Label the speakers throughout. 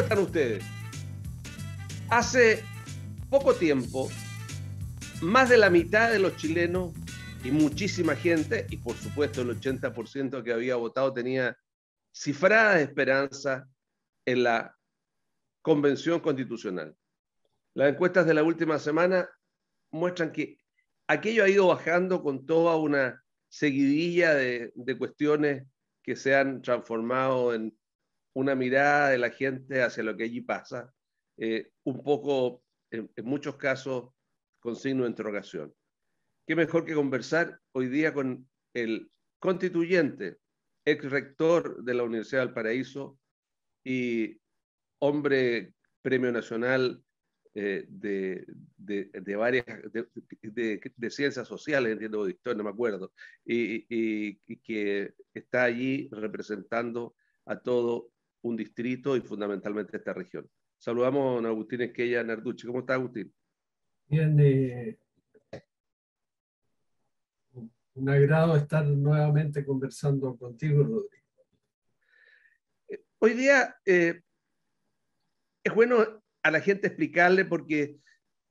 Speaker 1: están ustedes? Hace poco tiempo, más de la mitad de los chilenos y muchísima gente, y por supuesto el 80% que había votado tenía cifrada esperanza en la Convención Constitucional. Las encuestas de la última semana muestran que aquello ha ido bajando con toda una seguidilla de cuestiones que se han transformado en una mirada de la gente hacia lo que allí pasa, un poco, en muchos casos, con signo de interrogación. ¿Qué mejor que conversar hoy día con el constituyente, ex rector de la Universidad del Paraíso y hombre premio nacional de varias, de ciencias sociales, entiendo, de historia, no me acuerdo, y que está allí representando a todo un distrito y fundamentalmente esta región? Saludamos a don Agustín Esquella Narducci. ¿Cómo está, Agustín?
Speaker 2: Bien, un agrado estar nuevamente conversando contigo, Rodrigo.
Speaker 1: Hoy día es bueno a la gente explicarle, porque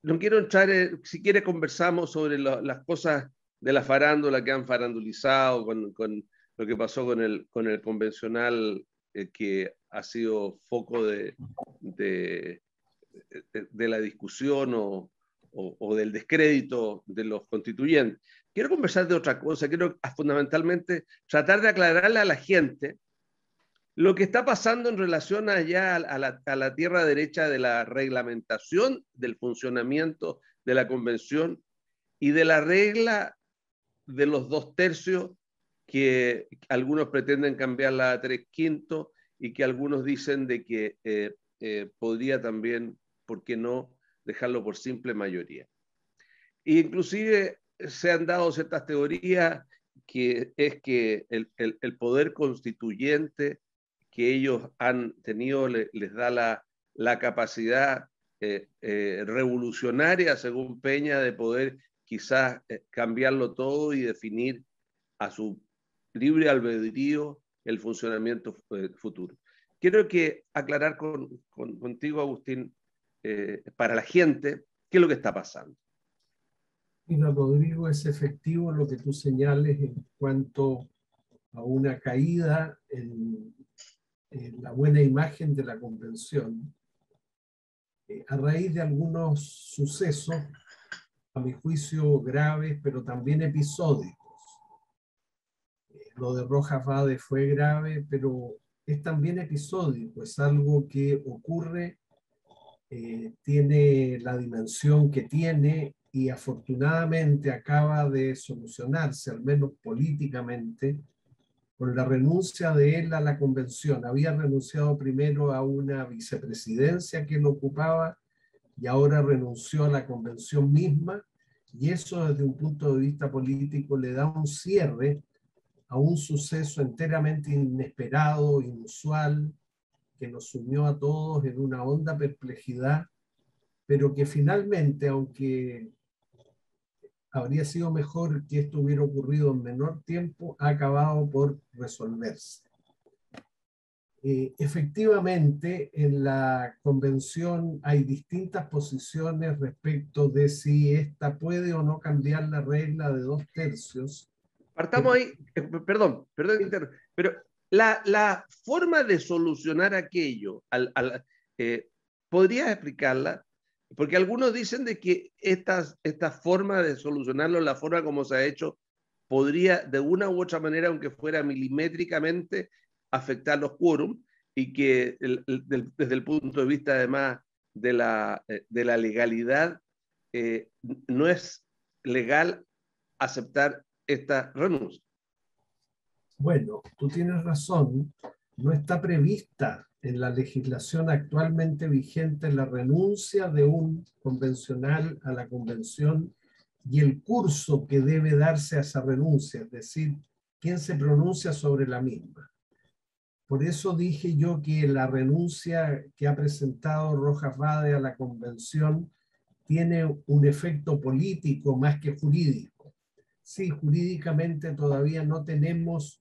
Speaker 1: no quiero entrar, si quiere conversamos sobre las cosas de la farándula que han farandulizado con lo que pasó con el convencional, que ha sido foco de, de la discusión o del descrédito de los constituyentes. Quiero conversar de otra cosa, quiero fundamentalmente tratar de aclararle a la gente lo que está pasando en relación allá a la tierra derecha de la reglamentación del funcionamiento de la convención y de la regla de los 2/3, que algunos pretenden cambiarla a 3/5 y que algunos dicen de que podría también, ¿por qué no?, dejarlo por simple mayoría. E inclusive se han dado ciertas teorías que es que el poder constituyente que ellos han tenido les da la capacidad revolucionaria, según Peña, de poder quizás cambiarlo todo y definir a su libre albedrío el funcionamiento futuro. Quiero aclarar contigo, Agustín, para la gente, qué es lo que está pasando.
Speaker 2: Mira, Rodrigo, es efectivo lo que tú señales en cuanto a una caída en la buena imagen de la convención, a raíz de algunos sucesos, a mi juicio graves, pero también episódicos. Lo de Rojas Vade fue grave, pero es también episódico, es algo que ocurre, tiene la dimensión que tiene y afortunadamente acaba de solucionarse, al menos políticamente, con la renuncia de él a la convención. Había renunciado primero a una vicepresidencia que él ocupaba y ahora renunció a la convención misma, y eso desde un punto de vista político le da un cierre a un suceso enteramente inesperado, inusual, que nos sumió a todos en una honda perplejidad, pero que finalmente, aunque habría sido mejor que esto hubiera ocurrido en menor tiempo, ha acabado por resolverse. Efectivamente, en la convención hay distintas posiciones respecto de si esta puede o no cambiar la regla de 2/3.
Speaker 1: Partamos ahí, perdón, pero la forma de solucionar aquello, ¿podrías explicarla? Porque algunos dicen de que esta forma de solucionarlo, la forma como se ha hecho, podría de una u otra manera, aunque fuera milimétricamente, afectar los quórum, y que desde el punto de vista además de la legalidad, no es legal aceptar esta renuncia.
Speaker 2: Bueno, tú tienes razón, no está prevista en la legislación actualmente vigente la renuncia de un convencional a la convención y el curso que debe darse a esa renuncia, es decir, quién se pronuncia sobre la misma. Por eso dije yo que la renuncia que ha presentado Rojas Vade a la convención tiene un efecto político más que jurídico. Sí, jurídicamente todavía no tenemos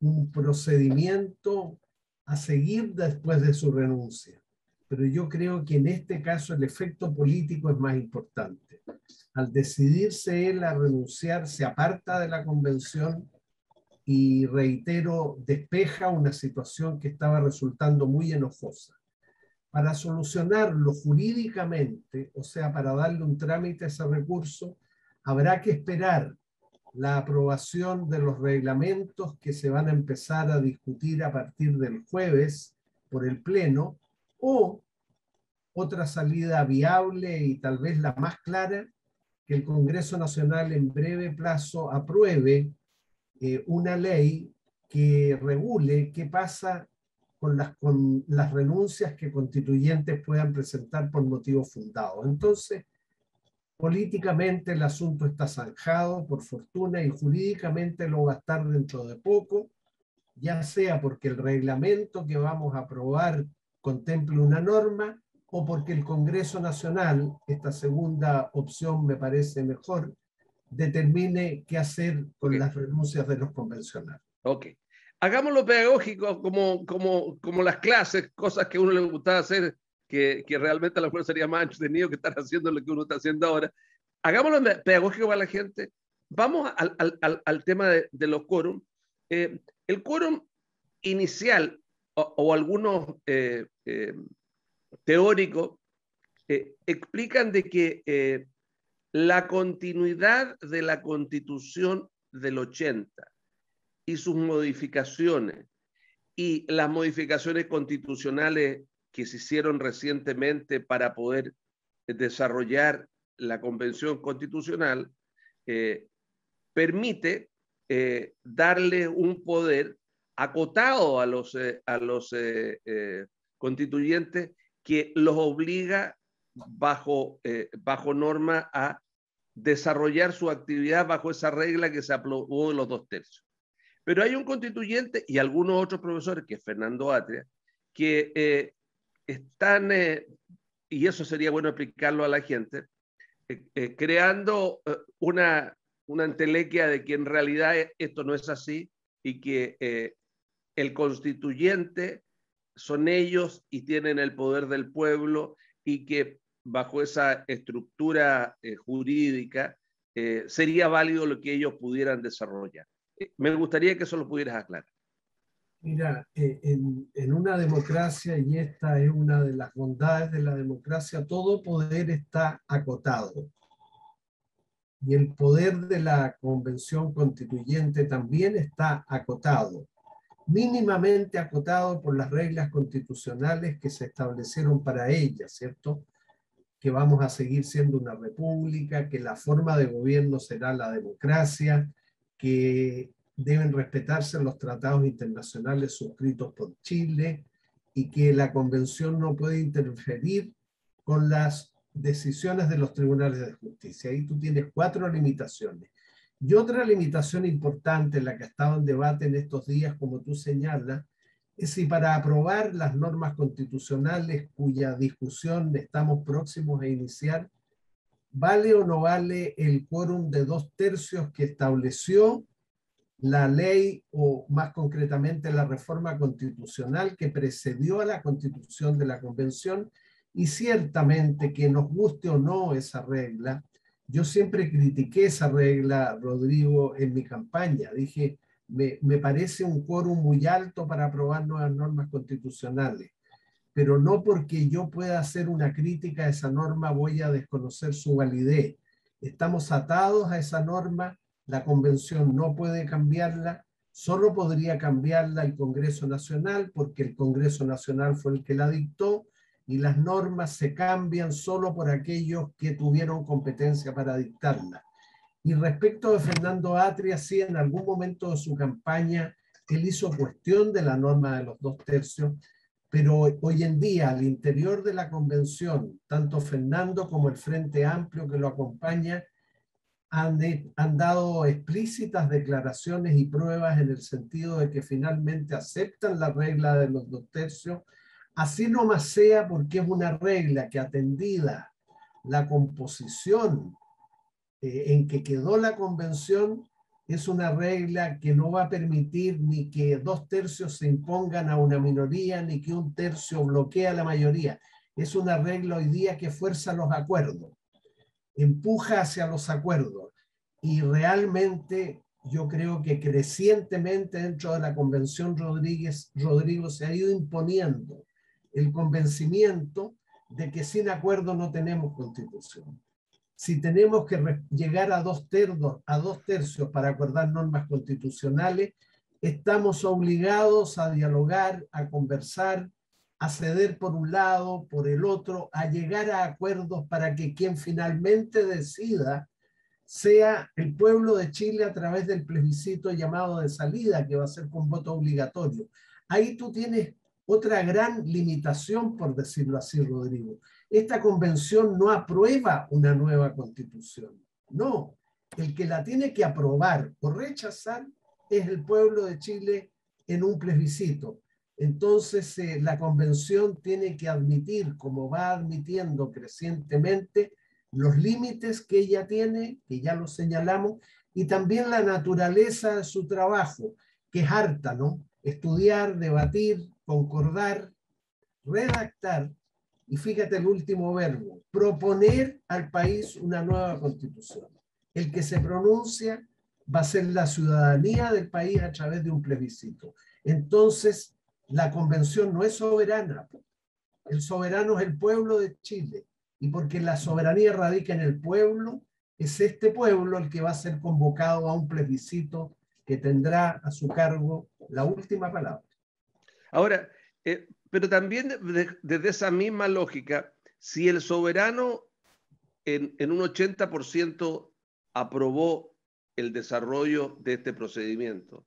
Speaker 2: un procedimiento a seguir después de su renuncia. pero yo creo que en este caso el efecto político es más importante. Al decidirse él a renunciar, se aparta de la convención y, reitero, despeja una situación que estaba resultando muy enojosa. Para solucionarlo jurídicamente, o sea, para darle un trámite a ese recurso, habrá que esperar la aprobación de los reglamentos que se van a empezar a discutir a partir del jueves por el Pleno, o otra salida viable y tal vez la más clara, que el Congreso Nacional en breve plazo apruebe una ley que regule qué pasa con las renuncias que constituyentes puedan presentar por motivos fundados. Entonces, políticamente el asunto está zanjado, por fortuna, y jurídicamente lo va a estar dentro de poco, ya sea porque el reglamento que vamos a aprobar contemple una norma o porque el Congreso Nacional, esta segunda opción me parece mejor, determine qué hacer con las renuncias de los convencionales.
Speaker 1: Ok. Hagámoslo pedagógico como las clases, cosas que a uno le gustaba hacer, que realmente a lo mejor sería más entretenido que estar haciendo lo que uno está haciendo ahora. Hagámoslo pedagógico para la gente. Vamos al tema de los quórum. El quórum inicial o algunos teóricos explican de que la continuidad de la Constitución del 80 y sus modificaciones y las modificaciones constitucionales que se hicieron recientemente para poder desarrollar la Convención Constitucional permite darle un poder acotado a los constituyentes que los obliga bajo norma a desarrollar su actividad bajo esa regla que se aprobó de los 2/3. Pero hay un constituyente y algunos otros profesores, que es Fernando Atria, que están, y eso sería bueno explicarlo a la gente, creando una entelequia de que en realidad esto no es así y que el constituyente son ellos y tienen el poder del pueblo y que bajo esa estructura jurídica sería válido lo que ellos pudieran desarrollar. Me gustaría que eso lo pudieras aclarar.
Speaker 2: Mira, en una democracia, y esta es una de las bondades de la democracia, todo poder está acotado. Y el poder de la Convención Constituyente también está acotado, mínimamente acotado por las reglas constitucionales que se establecieron para ella, ¿cierto? Que vamos a seguir siendo una república, que la forma de gobierno será la democracia, que deben respetarse los tratados internacionales suscritos por Chile y que la convención no puede interferir con las decisiones de los tribunales de justicia. Ahí tú tienes 4 limitaciones. Y otra limitación importante, la que ha estado en debate en estos días, como tú señalas, es si para aprobar las normas constitucionales cuya discusión estamos próximos a iniciar, ¿vale o no vale el quórum de 2/3 que estableció la ley, o más concretamente la reforma constitucional que precedió a la constitución de la convención? Y ciertamente, que nos guste o no esa regla, yo siempre critiqué esa regla, Rodrigo, en mi campaña. Dije, me parece un quórum muy alto para aprobar nuevas normas constitucionales, pero no porque yo pueda hacer una crítica a esa norma voy a desconocer su validez. Estamos atados a esa norma, la convención no puede cambiarla, solo podría cambiarla el Congreso Nacional, porque el Congreso Nacional fue el que la dictó, y las normas se cambian solo por aquellos que tuvieron competencia para dictarla. Y respecto de Fernando Atria, sí, en algún momento de su campaña, él hizo cuestión de la norma de los 2/3, pero hoy en día, al interior de la convención, tanto Fernando como el Frente Amplio que lo acompaña, han dado explícitas declaraciones y pruebas en el sentido de que finalmente aceptan la regla de los 2/3, así nomás sea porque es una regla que, atendida la composición en que quedó la convención, es una regla que no va a permitir ni que 2/3 se impongan a una minoría, ni que 1/3 bloquee a la mayoría. es una regla hoy día que fuerza los acuerdos, empuja hacia los acuerdos. Y realmente yo creo que crecientemente dentro de la Convención Rodrigo se ha ido imponiendo el convencimiento de que sin acuerdo no tenemos constitución. Si tenemos que llegar a dos tercios para acordar normas constitucionales, estamos obligados a dialogar, a conversar, a ceder por un lado, por el otro, a llegar a acuerdos para que quien finalmente decida sea el pueblo de Chile a través del plebiscito llamado de salida, que va a ser con voto obligatorio. Ahí tú tienes otra gran limitación, por decirlo así, Rodrigo. Esta convención no aprueba una nueva constitución. No, el que la tiene que aprobar o rechazar es el pueblo de Chile en un plebiscito. Entonces, la convención tiene que admitir, como va admitiendo crecientemente, los límites que ella tiene, que ya los señalamos, y también la naturaleza de su trabajo, que es harta, ¿no? Estudiar, debatir, concordar, redactar, y fíjate el último verbo, proponer al país una nueva constitución. El que se pronuncia va a ser la ciudadanía del país a través de un plebiscito. Entonces, la convención no es soberana. El soberano es el pueblo de Chile. Y porque la soberanía radica en el pueblo, es este pueblo el que va a ser convocado a un plebiscito que tendrá a su cargo la última palabra.
Speaker 1: Ahora, pero también desde esa misma lógica, si el soberano en un 80% aprobó el desarrollo de este procedimiento,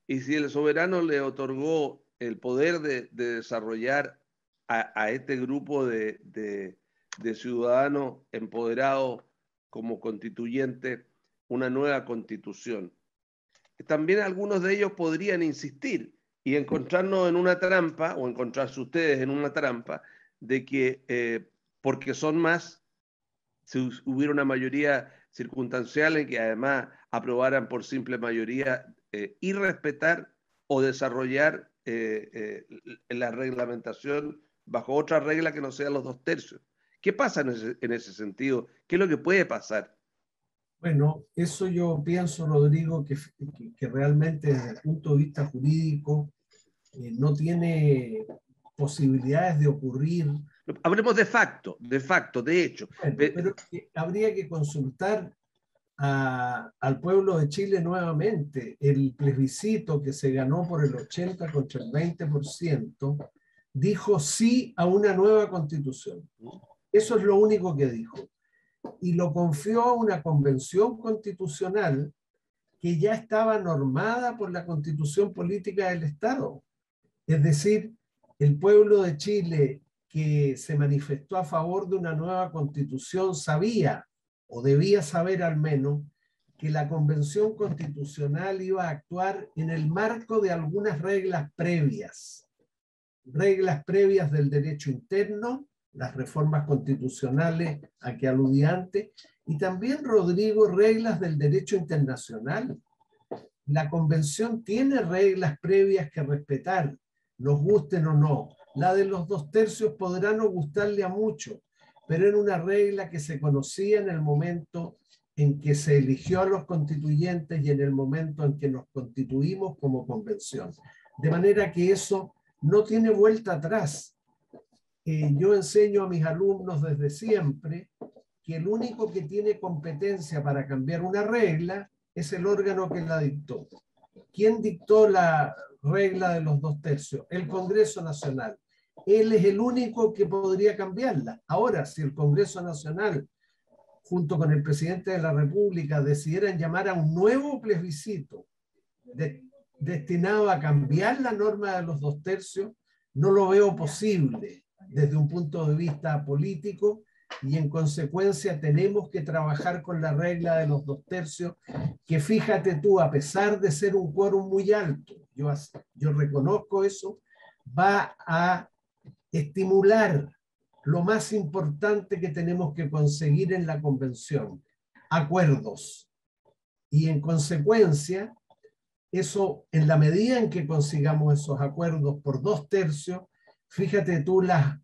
Speaker 1: y si el soberano le otorgó el poder de desarrollar a este grupo de ciudadanos empoderados como constituyentes una nueva constitución, también algunos de ellos podrían insistir y encontrarnos en una trampa, o encontrarse ustedes en una trampa, de que porque son más, si hubiera una mayoría circunstancial en que además aprobaran por simple mayoría y respetar o desarrollar la reglamentación bajo otra regla que no sea los 2/3. ¿Qué pasa en ese sentido? ¿Qué es lo que puede pasar?
Speaker 2: Bueno, eso yo pienso, Rodrigo, que realmente desde el punto de vista jurídico no tiene posibilidades de ocurrir.
Speaker 1: Hablemos de facto, de hecho.
Speaker 2: Bueno, pero habría que consultar al pueblo de Chile nuevamente. El plebiscito que se ganó por el 80 contra el 20% dijo sí a una nueva constitución. Eso es lo único que dijo. Y lo confió a una convención constitucional que ya estaba normada por la Constitución Política del Estado. Es decir, el pueblo de Chile que se manifestó a favor de una nueva constitución sabía, o debía saber al menos, que la Convención Constitucional iba a actuar en el marco de algunas reglas previas del derecho interno, las reformas constitucionales a que aludí antes, y también, Rodrigo, reglas del derecho internacional. La Convención tiene reglas previas que respetar, nos gusten o no. La de los 2/3 podrá no gustarle a muchos, pero era una regla que se conocía en el momento en que se eligió a los constituyentes y en el momento en que nos constituimos como convención. De manera que eso no tiene vuelta atrás. Yo enseño a mis alumnos desde siempre que el único que tiene competencia para cambiar una regla es el órgano que la dictó. ¿Quién dictó la regla de los 2/3? El Congreso Nacional. Él es el único que podría cambiarla. Ahora, si el Congreso Nacional, junto con el presidente de la República, decidieran llamar a un nuevo plebiscito destinado a cambiar la norma de los 2/3, no lo veo posible desde un punto de vista político, y en consecuencia tenemos que trabajar con la regla de los 2/3, que fíjate tú, a pesar de ser un quórum muy alto, yo reconozco eso, va a estimular lo más importante que tenemos que conseguir en la convención, acuerdos. Y en consecuencia, eso, en la medida en que consigamos esos acuerdos por 2/3, fíjate tú las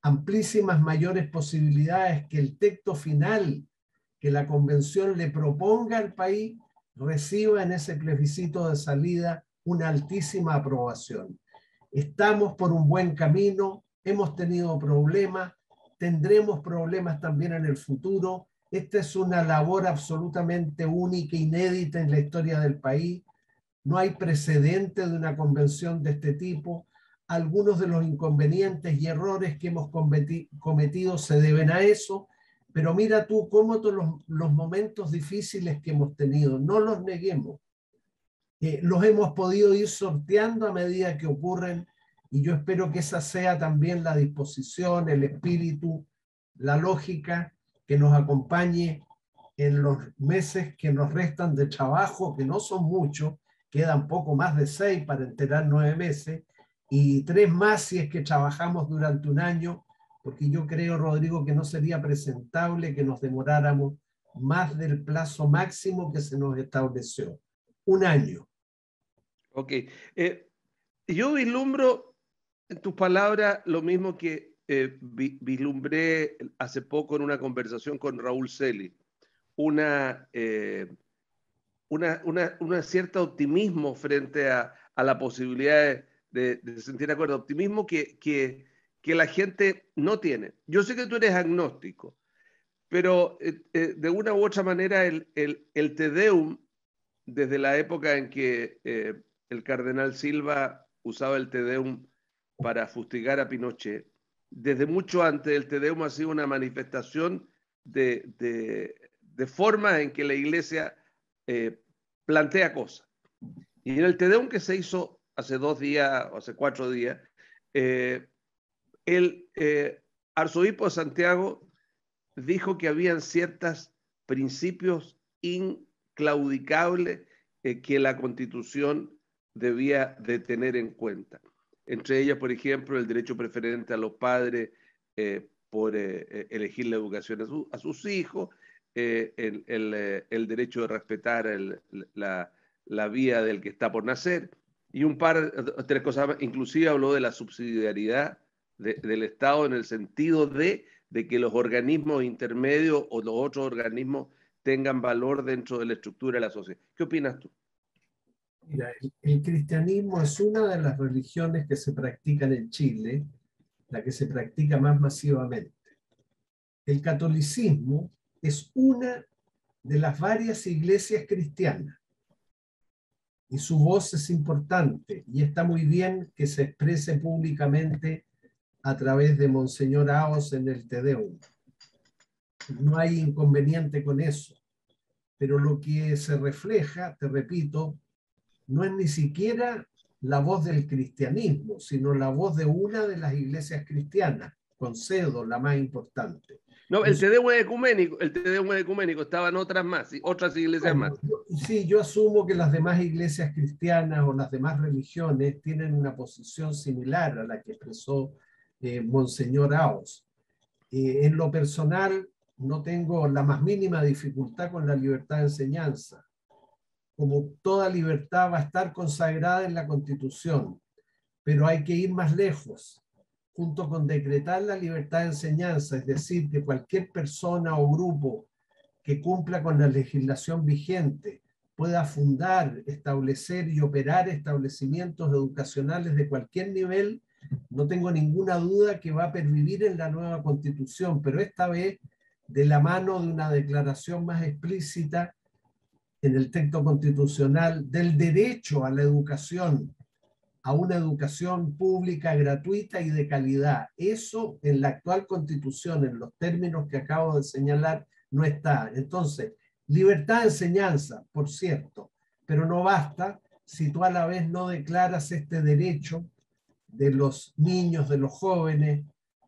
Speaker 2: amplísimas mayores posibilidades que el texto final que la convención le proponga al país reciba en ese plebiscito de salida una altísima aprobación. Estamos por un buen camino, hemos tenido problemas, tendremos problemas también en el futuro. Esta es una labor absolutamente única, inédita en la historia del país. No hay precedente de una convención de este tipo. Algunos de los inconvenientes y errores que hemos cometido se deben a eso, pero mira tú cómo todos los momentos difíciles que hemos tenido, no los neguemos, los hemos podido ir sorteando a medida que ocurren, y yo espero que esa sea también la disposición, el espíritu, la lógica que nos acompañe en los meses que nos restan de trabajo, que no son muchos, quedan poco más de 6 para enterar 9 meses, y 3 más si es que trabajamos durante un año, porque yo creo, Rodrigo, que no sería presentable que nos demoráramos más del plazo máximo que se nos estableció. Un año.
Speaker 1: Ok. Yo vislumbro en tus palabras lo mismo que vislumbré hace poco en una conversación con Raúl Celi. Una cierta optimismo frente a la posibilidad de sentir acuerdo, optimismo que la gente no tiene. Yo sé que tú eres agnóstico, pero de una u otra manera el Te Deum, desde la época en que el cardenal Silva usaba el Te Deum para fustigar a Pinochet, desde mucho antes el Te Deum ha sido una manifestación de forma en que la Iglesia plantea cosas. Y en el Te Deum que se hizo hace 2 días o hace 4 días, el arzobispo de Santiago dijo que habían ciertos principios inclaudicables que la Constitución debía de tener en cuenta. Entre ellas, por ejemplo, el derecho preferente a los padres por elegir la educación a sus hijos, el derecho de respetar la vida del que está por nacer, y un par, 3 cosas más. Inclusive habló de la subsidiariedad del Estado en el sentido de que los organismos intermedios o los otros organismos tengan valor dentro de la estructura de la sociedad. ¿Qué opinas tú?
Speaker 2: Mira, el cristianismo es una de las religiones que se practican en Chile, la que se practica más masivamente. El catolicismo es una de las varias iglesias cristianas y su voz es importante y está muy bien que se exprese públicamente a través de Monseñor Aos en el Te Deum. No hay inconveniente con eso, pero lo que se refleja, te repito, no es ni siquiera la voz del cristianismo, sino la voz de una de las iglesias cristianas, concedo la más importante.
Speaker 1: No, el Te Deum es ecuménico, el Te Deum es ecuménico, estaban otras más, otras iglesias más.
Speaker 2: Sí, yo asumo que las demás iglesias cristianas o las demás religiones tienen una posición similar a la que expresó Monseñor Aos. En lo personal, no tengo la más mínima dificultad con la libertad de enseñanza. Como toda libertad va a estar consagrada en la Constitución, pero hay que ir más lejos, junto con decretar la libertad de enseñanza, es decir, que cualquier persona o grupo que cumpla con la legislación vigente pueda fundar, establecer y operar establecimientos educacionales de cualquier nivel. No tengo ninguna duda que va a pervivir en la nueva Constitución, pero esta vez de la mano de una declaración más explícita en el texto constitucional del derecho a la educación, a una educación pública gratuita y de calidad. Eso en la actual Constitución, en los términos que acabo de señalar, no está. Entonces, libertad de enseñanza, por cierto, pero no basta si tú a la vez no declaras este derecho de los niños, de los jóvenes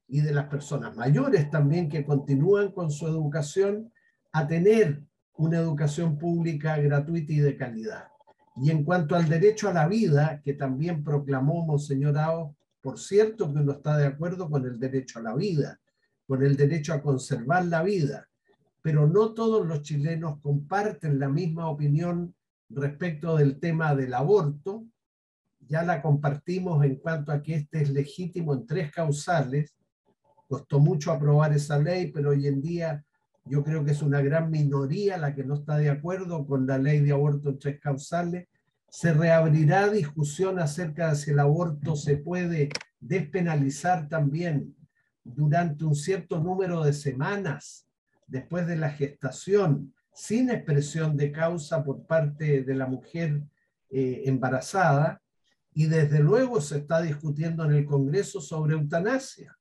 Speaker 2: y de las personas mayores también que continúan con su educación a tener una educación pública gratuita y de calidad. Y en cuanto al derecho a la vida, que también proclamó Monseñor Aos, por cierto que uno está de acuerdo con el derecho a la vida, con el derecho a conservar la vida, pero no todos los chilenos comparten la misma opinión respecto del tema del aborto. Ya la compartimos en cuanto a que este es legítimo en 3 causales, Costó mucho aprobar esa ley, pero hoy en día yo creo que es una gran minoría la que no está de acuerdo con la ley de aborto en 3 causales. Se reabrirá discusión acerca de si el aborto se puede despenalizar también durante un cierto número de semanas después de la gestación, sin expresión de causa por parte de la mujer embarazada, y desde luego se está discutiendo en el Congreso sobre eutanasia.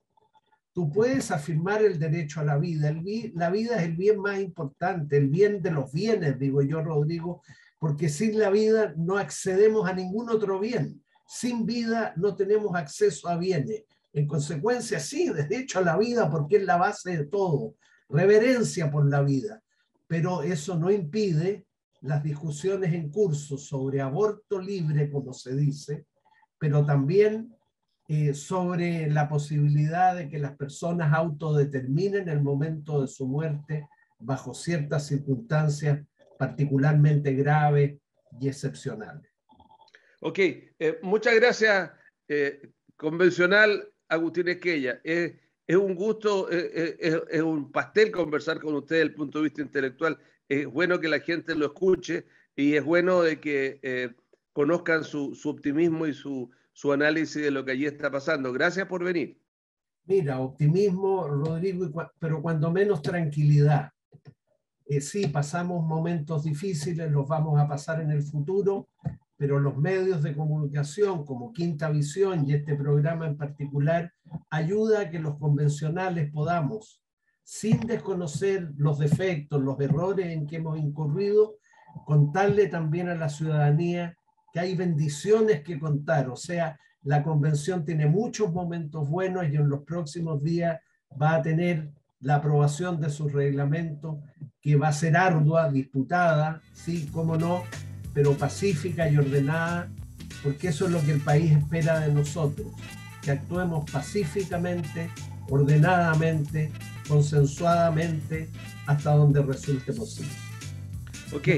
Speaker 2: Tú puedes afirmar el derecho a la vida. La vida es el bien más importante, el bien de los bienes, digo yo, Rodrigo, porque sin la vida no accedemos a ningún otro bien. Sin vida no tenemos acceso a bienes. En consecuencia, sí, derecho a la vida porque es la base de todo. Reverencia por la vida. Pero eso no impide las discusiones en curso sobre aborto libre, como se dice, pero también sobre la posibilidad de que las personas autodeterminen el momento de su muerte bajo ciertas circunstancias particularmente graves y excepcionales.
Speaker 1: Ok, muchas gracias, convencional Agustín Esquella. Es un gusto, es un pastel conversar con usted desde el punto de vista intelectual. Es bueno que la gente lo escuche y es bueno de que conozcan su optimismo y su análisis de lo que allí está pasando. Gracias por venir.
Speaker 2: Mira, optimismo, Rodrigo, pero cuando menos tranquilidad. Sí, pasamos momentos difíciles, los vamos a pasar en el futuro, pero los medios de comunicación como Quinta Visión y este programa en particular ayuda a que los convencionales podamos, sin desconocer los defectos, los errores en que hemos incurrido, contarle también a la ciudadanía que hay bendiciones que contar. O sea, la convención tiene muchos momentos buenos y en los próximos días va a tener la aprobación de sus reglamentos, que va a ser ardua, disputada, sí, cómo no, pero pacífica y ordenada, porque eso es lo que el país espera de nosotros, que actuemos pacíficamente, ordenadamente, consensuadamente, hasta donde resulte posible.
Speaker 1: Ok,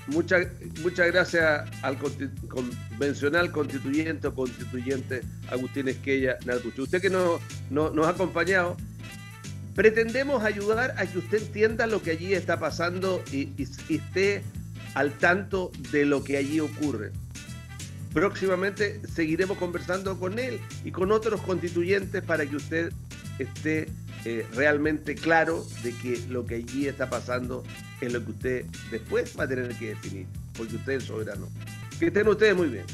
Speaker 1: muchas gracias al convencional constituyente o constituyente Agustín Esquella Nartucho. Usted que nos ha acompañado, pretendemos ayudar a que usted entienda lo que allí está pasando y esté al tanto de lo que allí ocurre. Próximamente seguiremos conversando con él y con otros constituyentes para que usted esté realmente claro de que lo que allí está pasando es lo que usted después va a tener que definir, porque usted es soberano. Que estén ustedes muy bien.